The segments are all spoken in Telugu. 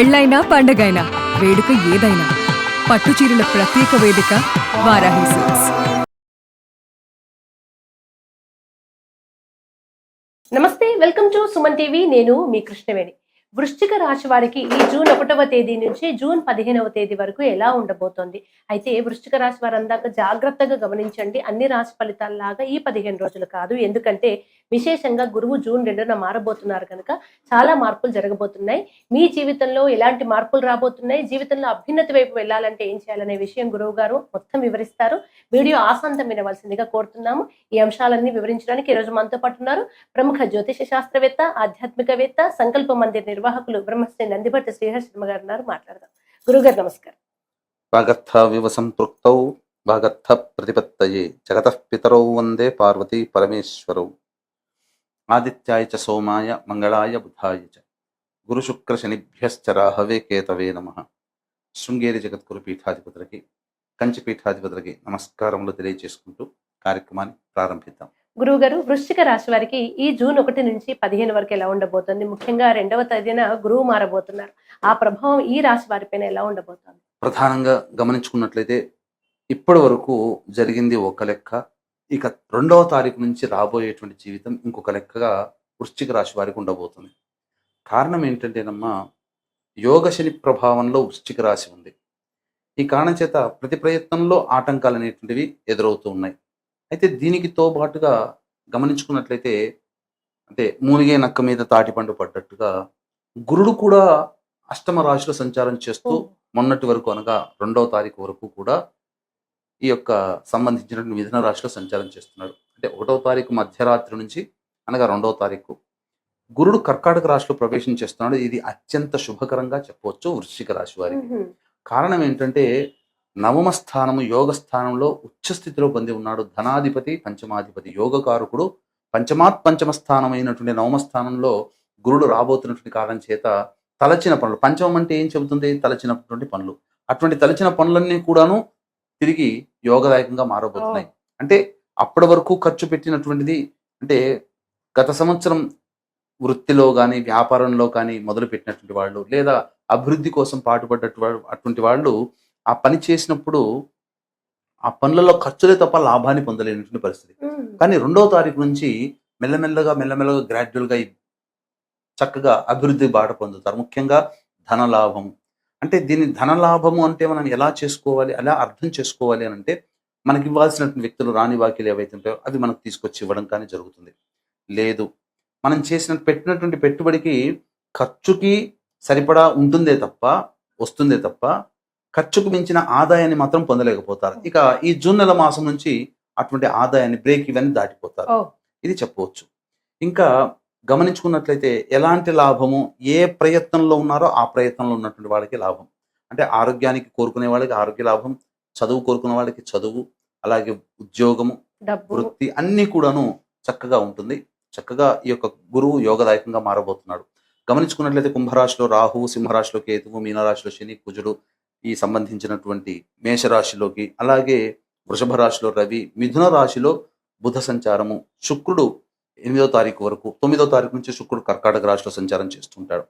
పెళ్ళైనా పండగైనా వేడుక ఏదైనా పట్టుచీరల ప్రత్యేక వేదిక వారాహి సిల్క్స్. నమస్తే, వెల్కమ్ టు సుమన్ టీవీ. నేను మీ కృష్ణవేణి. వృశ్చిక రాశి వారికి ఈ జూన్ 1వ తేదీ నుంచి జూన్ 15వ తేదీ వరకు ఎలా ఉండబోతోంది? అయితే వృశ్చిక రాశి వారందాక జాగ్రత్తగా గమనించండి. అన్ని రాశి ఫలితాల్లాగా ఈ 15 రోజులు కాదు. ఎందుకంటే విశేషంగా గురువు జూన్ 2న మారబోతున్నారు కనుక చాలా మార్పులు జరగబోతున్నాయి. మీ జీవితంలో ఎలాంటి మార్పులు రాబోతున్నాయి, జీవితంలో అభ్యున్నతి వైపు వెళ్ళాలంటే ఏం చేయాలనే విషయం గురువు గారు మొత్తం వివరిస్తారు. వీడియో ఆశాంతం వినవలసిందిగా కోరుతున్నాము. ఈ అంశాలన్నీ వివరించడానికి ఈ రోజు మనతో పాటు ఉన్నారు ప్రముఖ జ్యోతిష శాస్త్రవేత్త, ఆధ్యాత్మికవేత్త, సంకల్ప మందిర్ నిర్వాహకులు బ్రహ్మశ్రీ నందిభట్ట శ్రీహర్ శర్మ గారు ఉన్నారు. మాట్లాడదాం. గురుగారు నమస్కారం. వాగర్థావివ సంపృక్తౌ వాగర్థ ప్రతిపత్తయే జగతః పితరౌ వందే పార్వతీ పరమేశ్వరౌ. ఆదిత్యాయ చ సోమాయ మంగళాయ బుధాయ చ గురు శుక్ర శనిభ్యశ్చ రాహవే కేతవే నమః. శృంగేరి జగద్గురు పీఠాధిపతులకి, కంచి పీఠాధిపతులకి నమస్కారములు తెలియజేసుకుంటూ కార్యక్రమాన్ని ప్రారంభిద్దాం. గురువు గారు, వృశ్చిక రాశి వారికి ఈ జూన్ 1 నుంచి 15 వరకు ఎలా ఉండబోతుంది? ముఖ్యంగా 2వ తేదీన గురువు మారబోతున్నారు. ఆ ప్రభావం ఈ రాశి వారిపైన ఎలా ఉండబోతోంది? ప్రధానంగా గమనించుకున్నట్లయితే ఇప్పటి వరకు జరిగింది ఒక లెక్క, ఇక 2వ తారీఖు నుంచి రాబోయేటువంటి జీవితం ఇంకొక లెక్కగా వృశ్చిక రాశి వారికి ఉండబోతుంది. కారణం ఏంటంటేనమ్మా, యోగ శని ప్రభావంలో వృశ్చిక రాశి ఉంది. ఈ కారణం చేత ప్రతి ప్రయత్నంలో ఆటంకాలు అనేటువంటివి ఎదురవుతూ ఉన్నాయి. అయితే దీనికి తోబాటుగా గమనించుకున్నట్లయితే, అంటే మూలిగే నక్క మీద తాటిపండు పడ్డట్టుగా గురుడు కూడా అష్టమ రాశిలో సంచారం చేస్తూ మొన్నటి వరకు అనగా 2వ తారీఖు వరకు కూడా ఈ యొక్క సంబంధించినటువంటి మిథున రాశిలో సంచారం చేస్తున్నాడు. అంటే 1వ తారీఖు మధ్యరాత్రి నుంచి అనగా 2వ తారీఖు గురుడు కర్కాటక రాశిలో ప్రవేశం చేస్తున్నాడు. ఇది అత్యంత శుభకరంగా చెప్పవచ్చు వృశ్చిక రాశి వారికి. కారణం ఏంటంటే, నవమ స్థానము యోగ స్థానంలో ఉచ్చ స్థితిలో పొంది ఉన్నాడు. ధనాధిపతి, పంచమాధిపతి, యోగకారకుడు పంచమ స్థానమైనటువంటి నవమ స్థానంలో గురుడు రాబోతున్నటువంటి కారణం చేత తలచిన పనులు, పంచమం అంటే ఏం చెబుతుంది? తలచినటువంటి పనులు. అటువంటి తలచిన పనులన్నీ కూడాను తిరిగి యోగదాయకంగా మారబోతున్నాయి. అంటే అప్పటి వరకు ఖర్చు పెట్టినటువంటిది, అంటే గత సంవత్సరం వృత్తిలో కానీ వ్యాపారంలో కానీ మొదలు పెట్టినటువంటి వాళ్ళు, లేదా అభివృద్ధి కోసం అటువంటి వాళ్ళు ఆ పని చేసినప్పుడు ఆ పనులలో ఖర్చులే తప్ప లాభాన్ని పొందలేనటువంటి పరిస్థితి. కానీ 2వ తారీఖు నుంచి మెల్లమెల్లగా గ్రాడ్యువల్గా చక్కగా అభివృద్ధి బాట పొందుతారు. ముఖ్యంగా ధనలాభము. అంటే దీన్ని ధనలాభము అంటే మనం ఎలా చేసుకోవాలి, ఎలా అర్థం చేసుకోవాలి అని అంటే, మనకి ఇవ్వాల్సినటువంటి వ్యక్తులు రాని వాక్యలు ఏవైతే ఉంటాయో అవి మనకు తీసుకొచ్చి ఇవ్వడం కానీ జరుగుతుంది. లేదు, మనం పెట్టినటువంటి పెట్టుబడికి ఖర్చుకి సరిపడా వస్తుందే తప్ప ఖర్చుకు మించిన ఆదాయాన్ని మాత్రం పొందలేకపోతారు. ఇక ఈ జూన్ నెల మాసం నుంచి అటువంటి ఆదాయాన్ని బ్రేక్ ఇవన్నీ దాటిపోతారు. ఇది చెప్పవచ్చు. ఇంకా గమనించుకున్నట్లయితే ఎలాంటి లాభము, ఏ ప్రయత్నంలో ఉన్నారో ఆ ప్రయత్నంలో ఉన్నటువంటి వాళ్ళకి లాభం. అంటే ఆరోగ్యానికి కోరుకునే వాళ్ళకి ఆరోగ్య లాభం, చదువు కోరుకునే వాళ్ళకి చదువు, అలాగే ఉద్యోగము, వృత్తి అన్నీ కూడాను చక్కగా ఉంటుంది. చక్కగా ఈ యొక్క గురువు యోగదాయకంగా మారబోతున్నాడు. గమనించుకున్నట్లయితే కుంభరాశిలో రాహువు, సింహరాశిలో కేతువు, మీనరాశిలో శని, కుజుడు, ఈ సంబంధించినటువంటి మేషరాశిలోకి, అలాగే వృషభ రాశిలో రవి, మిథున రాశిలో బుధ సంచారము, శుక్రుడు 8వ తారీఖు వరకు, 9వ తారీఖు నుంచి శుక్రుడు కర్కాటక రాశిలో సంచారం చేస్తుంటాడు.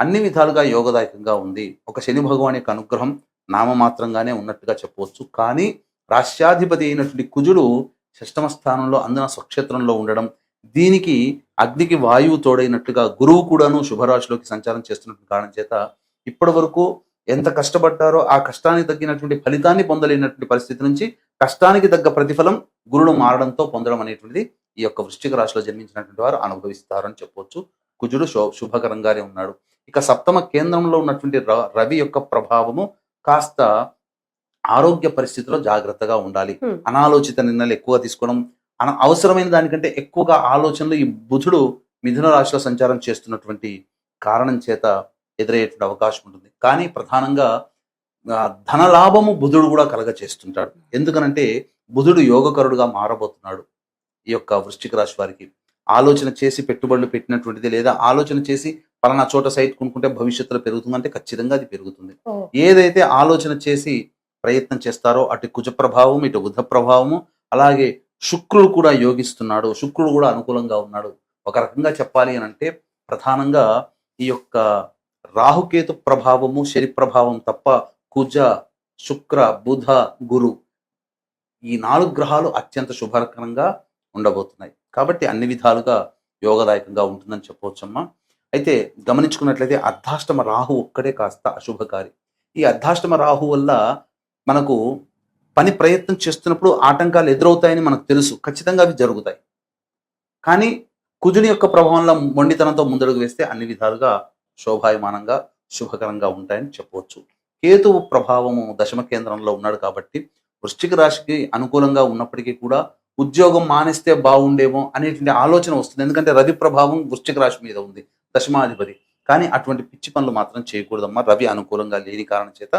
అన్ని విధాలుగా యోగదాయకంగా ఉంది. ఒక శని భగవాన్ యొక్క అనుగ్రహం నామమాత్రంగానే ఉన్నట్టుగా చెప్పవచ్చు. కానీ రాష్ట్రాధిపతి అయినటువంటి కుజుడు 6వ స్థానంలో, అందున స్వక్షేత్రంలో ఉండడం, దీనికి అగ్నికి వాయువు తోడైనట్లుగా గురువు కూడాను శుభరాశిలోకి సంచారం చేస్తున్నటువంటి కారణం చేత ఇప్పటి వరకు ఎంత కష్టపడ్డారో ఆ కష్టానికి తగ్గినటువంటి ఫలితాన్ని పొందలేనటువంటి పరిస్థితి నుంచి కష్టానికి తగ్గ ప్రతిఫలం గురుడు మారడంతో పొందడం అనేటువంటిది ఈ యొక్క వృశ్చిక రాశిలో జన్మించినటువంటి వారు అనుభవిస్తారు అని చెప్పవచ్చు. కుజుడు శుభకరంగానే ఉన్నాడు. ఇక 7వ కేంద్రంలో ఉన్నటువంటి రవి యొక్క ప్రభావము కాస్త ఆరోగ్య పరిస్థితిలో జాగ్రత్తగా ఉండాలి. అనాలోచిత నిర్ణయాలు ఎక్కువ తీసుకోవడం, అవసరమైన దానికంటే ఎక్కువగా ఆలోచనలు ఈ బుధుడు మిథున రాశిలో సంచారం చేస్తున్నటువంటి కారణం చేత ఎదురయ్యేటువంటి అవకాశం ఉంటుంది. కానీ ప్రధానంగా ధనలాభము బుధుడు కూడా కలగ చేస్తుంటాడు. ఎందుకనంటే బుధుడు యోగకరుడుగా మారబోతున్నాడు. ఈ యొక్క వృశ్చిక రాశి వారికి ఆలోచన చేసి పెట్టుబడులు పెట్టినటువంటిది, లేదా ఆలోచన చేసి పలానా చోట సైట్ కొనుక్కుంటే భవిష్యత్తులో పెరుగుతుందంటే ఖచ్చితంగా అది పెరుగుతుంది. ఏదైతే ఆలోచన చేసి ప్రయత్నం చేస్తారో అటు కుజ ప్రభావం, ఇటు బుధ ప్రభావము, అలాగే శుక్రుడు కూడా యోగిస్తున్నాడు, శుక్రుడు కూడా అనుకూలంగా ఉన్నాడు. ఒక రకంగా చెప్పాలి అని అంటే ప్రధానంగా ఈ యొక్క రాహుకేతు ప్రభావము శని ప్రభావం తప్ప కుజ, శుక్ర, బుధ, గురు ఈ 4 గ్రహాలు అత్యంత శుభకరంగా ఉండబోతున్నాయి. కాబట్టి అన్ని విధాలుగా యోగదాయకంగా ఉంటుందని చెప్పవచ్చమ్మా. అయితే గమనించుకున్నట్లయితే అర్ధాష్టమ రాహు ఒక్కడే కాస్త అశుభకారి. ఈ అర్ధాష్టమ రాహు వల్ల మనకు పని ప్రయత్నం చేస్తున్నప్పుడు ఆటంకాలు ఎదురవుతాయని మనకు తెలుసు. ఖచ్చితంగా అవి జరుగుతాయి. కానీ కుజుని యొక్క ప్రభావంలో మొండితనంతో ముందడుగు వేస్తే అన్ని విధాలుగా శోభాయమానంగా శుభకరంగా ఉంటాయని చెప్పవచ్చు. కేతువు ప్రభావము దశమ కేంద్రంలో ఉన్నాడు కాబట్టి వృశ్చిక రాశికి అనుకూలంగా ఉన్నప్పటికీ కూడా ఉద్యోగం మానేస్తే బాగుండేమో అనేటువంటి ఆలోచన వస్తుంది. ఎందుకంటే రవి ప్రభావం వృశ్చిక రాశి మీద ఉంది, దశమాధిపతి. కానీ అటువంటి పిచ్చి పనులు మాత్రం చేయకూడదమ్మా. రవి అనుకూలంగా లేని కారణం చేత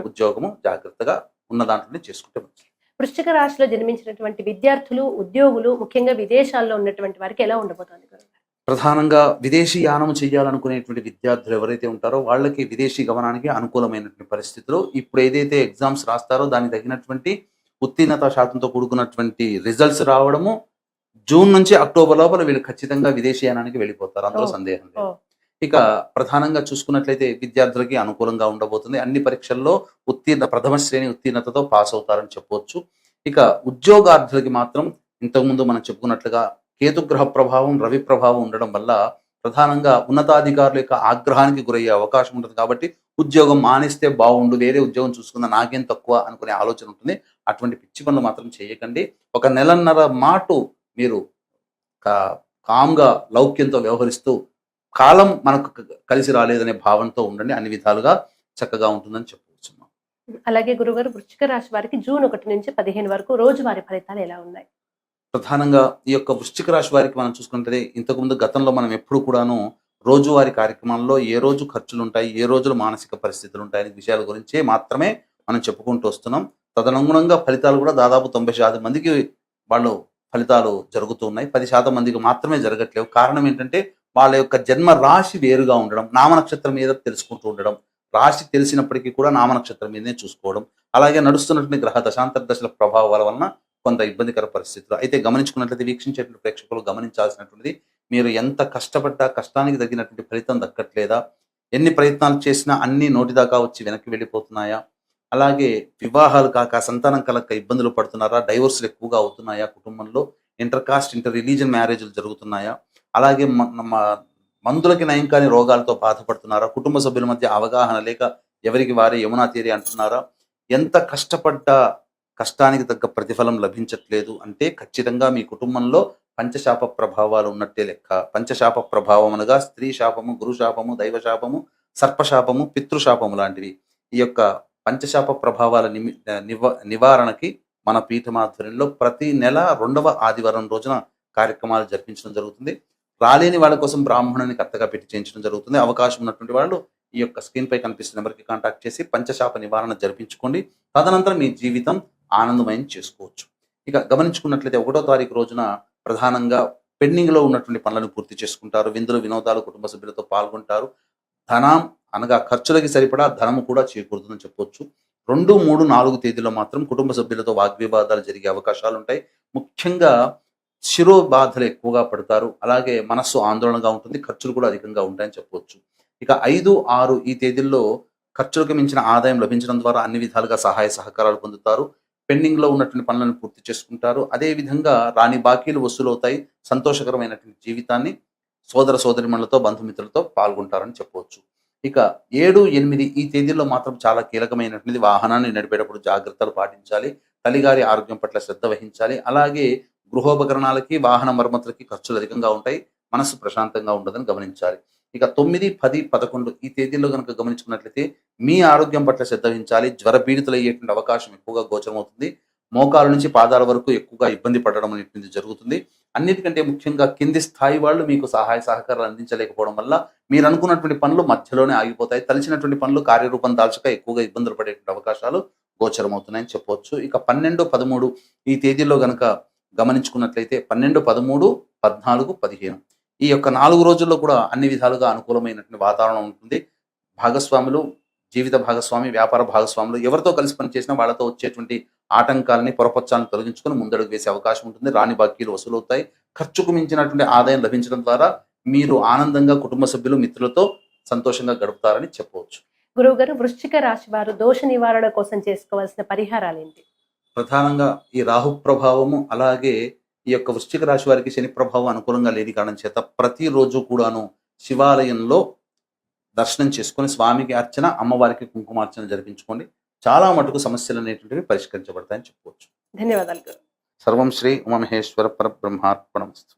ఉద్యోగము జాగ్రత్తగా ఉన్న దాంట్లోనే చేసుకుంటే మంచిది. వృశ్చిక రాశిలో జన్మించినటువంటి విద్యార్థులు, ఉద్యోగులు, ముఖ్యంగా విదేశాల్లో ఉన్నటువంటి వారికి ఎలా ఉండబోతోంది గురుగారు? ప్రధానంగా విదేశీ యానం చేయాలనుకునేటువంటి విద్యార్థులు ఎవరైతే ఉంటారో వాళ్ళకి విదేశీ గమనానికి అనుకూలమైనటువంటి పరిస్థితులు. ఇప్పుడు ఏదైతే ఎగ్జామ్స్ రాస్తారో దానికి తగినటువంటి ఉత్తీర్ణత శాతంతో కూడుకున్నటువంటి రిజల్ట్స్ రావడము జూన్ నుంచి అక్టోబర్ లోపల వీళ్ళు ఖచ్చితంగా విదేశీ యానానికి వెళ్ళిపోతారు, అందులో సందేహం లేదు. ఇక ప్రధానంగా చూసుకున్నట్లయితే విద్యార్థులకి అనుకూలంగా ఉండబోతుంది. అన్ని పరీక్షల్లో ప్రథమ శ్రేణి ఉత్తీర్ణతతో పాస్ అవుతారని చెప్పవచ్చు. ఇక ఉద్యోగార్థులకి మాత్రం ఇంతకుముందు మనం చెప్పుకున్నట్లుగా కేతుగ్రహ ప్రభావం, రవి ప్రభావం ఉండడం వల్ల ప్రధానంగా ఉన్నతాధికారుల యొక్క ఆగ్రహానికి గురయ్యే అవకాశం ఉంటుంది. కాబట్టి ఉద్యోగం మానేస్తే బాగుండు, వేరే ఉద్యోగం చూసుకుందా నాకేం తక్కువ అనుకునే ఆలోచన ఉంటుంది. అటువంటి పిచ్చి పనులు మాత్రం చేయకండి. ఒక నెలన్నర మాటు మీరు కామ్గా లౌక్యంతో వ్యవహరిస్తూ కాలం మనకు కలిసి రాలేదనే భావంతో ఉండండి. అన్ని విధాలుగా చక్కగా ఉంటుందని చెప్పవచ్చు. అలాగే గురుగారు, వృశ్చిక రాశి వారికి జూన్ 1 నుంచి 15 వరకు రోజువారీ ఫలితాలు ఎలా ఉన్నాయి? ప్రధానంగా ఈ యొక్క వృశ్చిక రాశి వారికి మనం చూసుకుంటే ఇంతకుముందు గతంలో మనం ఎప్పుడు కూడాను రోజువారీ కార్యక్రమాల్లో ఏ రోజు ఖర్చులు ఉంటాయి, ఏ రోజులు మానసిక పరిస్థితులు ఉంటాయనే విషయాల గురించే మాత్రమే మనం చెప్పుకుంటూ వస్తున్నాం. తదనుగుణంగా ఫలితాలు కూడా దాదాపు 90% మందికి వాళ్ళు ఫలితాలు జరుగుతూ ఉన్నాయి. 10% మందికి మాత్రమే జరగట్లేవు. కారణం ఏంటంటే వాళ్ళ యొక్క జన్మ రాశి వేరుగా ఉండడం, నామనక్షత్రం మీద తెలుసుకుంటూ ఉండడం, రాశి తెలిసినప్పటికీ కూడా నామనక్షత్రం మీదనే చూసుకోవడం, అలాగే నడుస్తున్నటువంటి గ్రహ దశాంతర దశల ప్రభావాల వలన కొంత ఇబ్బందికర పరిస్థితులు. అయితే గమనించుకున్నట్లయితే వీక్షించేటువంటి ప్రేక్షకులు గమనించాల్సినటువంటిది, మీరు ఎంత కష్టపడ్డా కష్టానికి తగినటువంటి ఫలితం దక్కట్లేదా? ఎన్ని ప్రయత్నాలు చేసినా అన్ని నోటి దాకా వచ్చి వెనక్కి వెళ్ళిపోతున్నాయా? అలాగే వివాహాలు కాక సంతానం కలక ఇబ్బందులు పడుతున్నారా? డైవోర్సులు ఎక్కువగా అవుతున్నాయా? కుటుంబంలో ఇంటర్ కాస్ట్, ఇంటర్ రిలీజన్ మ్యారేజ్లు జరుగుతున్నాయా? అలాగే మందులకి నయం కాని రోగాలతో బాధపడుతున్నారా? కుటుంబ సభ్యుల మధ్య అవగాహన లేక ఎవరికి వారే యమునా తీరి అంటున్నారా? ఎంత కష్టపడ్డా కష్టానికి తగ్గ ప్రతిఫలం లభించట్లేదు అంటే ఖచ్చితంగా మీ కుటుంబంలో పంచశాప ప్రభావాలు ఉన్నట్టే లెక్క. పంచశాప ప్రభావం అనగా స్త్రీ శాపము, గురు శాపము, దైవ శాపము, సర్పశాపము, పితృశాపము లాంటివి. ఈ యొక్క పంచశాప ప్రభావాల నివారణకి మన పీఠమాధ్వర్యంలో ప్రతి నెల 2వ ఆదివారం రోజున కార్యక్రమాలు జరిపించడం జరుగుతుంది. రాలేని వాళ్ళ కోసం బ్రాహ్మణుని కర్తగా పెట్టి చేయించడం జరుగుతుంది. అవకాశం ఉన్నటువంటి వాళ్ళు ఈ యొక్క స్క్రీన్ పై కనిపిస్తున్న నెంబర్కి కాంటాక్ట్ చేసి పంచశాప నివారణ జరిపించుకోండి. తదనంతరం మీ జీవితం ఆనందమయం చేసుకోవచ్చు. ఇక గమనించుకున్నట్లయితే 1వ తారీఖు రోజున ప్రధానంగా పెండింగ్ లో ఉన్నటువంటి పనులను పూర్తి చేసుకుంటారు. విందులు వినోదాలు కుటుంబ సభ్యులతో పాల్గొంటారు. ధనం అనగా ఖర్చులకి సరిపడా ధనము కూడా చేకూరుతుందని చెప్పవచ్చు. 2, 3, 4 తేదీలో మాత్రం కుటుంబ సభ్యులతో వాగ్వివాదాలు జరిగే అవకాశాలు ఉంటాయి. ముఖ్యంగా శిరో బాధలు ఎక్కువగా పడతారు. అలాగే మనస్సు ఆందోళనగా ఉంటుంది. ఖర్చులు కూడా అధికంగా ఉంటాయని చెప్పవచ్చు. ఇక 5, 6 ఈ తేదీల్లో ఖర్చులకు మించిన ఆదాయం లభించడం ద్వారా అన్ని విధాలుగా సహాయ సహకారాలు పొందుతారు. పెండింగ్ లో ఉన్నటువంటి పనులను పూర్తి చేసుకుంటారు. అదే విధంగా రాని బాకీలు వసూలవుతాయి. సంతోషకరమైనటువంటి జీవితాన్ని సోదర సోదరిమణులతో బంధుమిత్రులతో పాల్గొంటారని చెప్పవచ్చు. ఇక 7, 8 ఈ తేదీల్లో మాత్రం చాలా కీలకమైనటువంటి వాహనాన్ని నడిపేటప్పుడు జాగ్రత్తలు పాటించాలి. తల్లిగారి ఆరోగ్యం పట్ల శ్రద్ధ వహించాలి. అలాగే గృహోపకరణాలకి, వాహన మరమ్మతులకి ఖర్చులు అధికంగా ఉంటాయి. మనస్సు ప్రశాంతంగా ఉండదని గమనించాలి. ఇక 9, 10, 11 ఈ తేదీల్లో కనుక గమనించుకున్నట్లయితే మీ ఆరోగ్యం పట్ల శ్రద్ధ వహించాలి. జ్వర పీడితులయ్యేటువంటి అవకాశం ఎక్కువగా గోచరమవుతుంది. మోకాల నుంచి పాదాల వరకు ఎక్కువగా ఇబ్బంది పడడం అనేటువంటిది జరుగుతుంది. అన్నిటికంటే ముఖ్యంగా కింది స్థాయి వాళ్ళు మీకు సహాయ సహకారాలు అందించలేకపోవడం వల్ల మీరు అనుకున్నటువంటి పనులు మధ్యలోనే ఆగిపోతాయి. తలచినటువంటి పనులు కార్యరూపం దాల్చక ఎక్కువగా ఇబ్బందులు పడేటువంటి అవకాశాలు గోచరమవుతున్నాయని చెప్పవచ్చు. ఇక 12, 13 ఈ తేదీల్లో కనుక గమనించుకున్నట్లయితే 12, 13, 14, 15 ఈ యొక్క 4 రోజుల్లో కూడా అన్ని విధాలుగా అనుకూలమైనటువంటి వాతావరణం ఉంటుంది. భాగస్వాములు, జీవిత భాగస్వామి, వ్యాపార భాగస్వాములు ఎవరితో కలిసి పనిచేసినా వాళ్ళతో వచ్చేటువంటి ఆటంకాలని, పొరపచ్చాలను తొలగించుకొని ముందడుగు వేసే అవకాశం ఉంటుంది. రాని బాకీలు వసూలవుతాయి. ఖర్చుకు మించినటువంటి ఆదాయం లభించడం ద్వారా మీరు ఆనందంగా కుటుంబ సభ్యులు, మిత్రులతో సంతోషంగా గడుపుతారని చెప్పవచ్చు. గురువుగారు, వృశ్చిక రాశి వారు దోష నివారణ కోసం చేసుకోవాల్సిన పరిహారాలు ఏంటి? ప్రధానంగా ఈ రాహు ప్రభావము, అలాగే ఈ యొక్క వృశ్చిక రాశి వారికి శని ప్రభావం అనుకూలంగా లేని కారణం చేత ప్రతిరోజు కూడాను శివాలయంలో దర్శనం చేసుకొని స్వామికి అర్చన, అమ్మవారికి కుంకుమార్చన జరిపించుకోండి. చాలా మటుకు సమస్యలు అనేటువంటివి పరిష్కరించబడతాయని చెప్పుకోవచ్చు. ధన్యవాదాలు గురు. సర్వం శ్రీ ఉమామహేశ్వర పరబ్రహ్మార్పణమస్తు.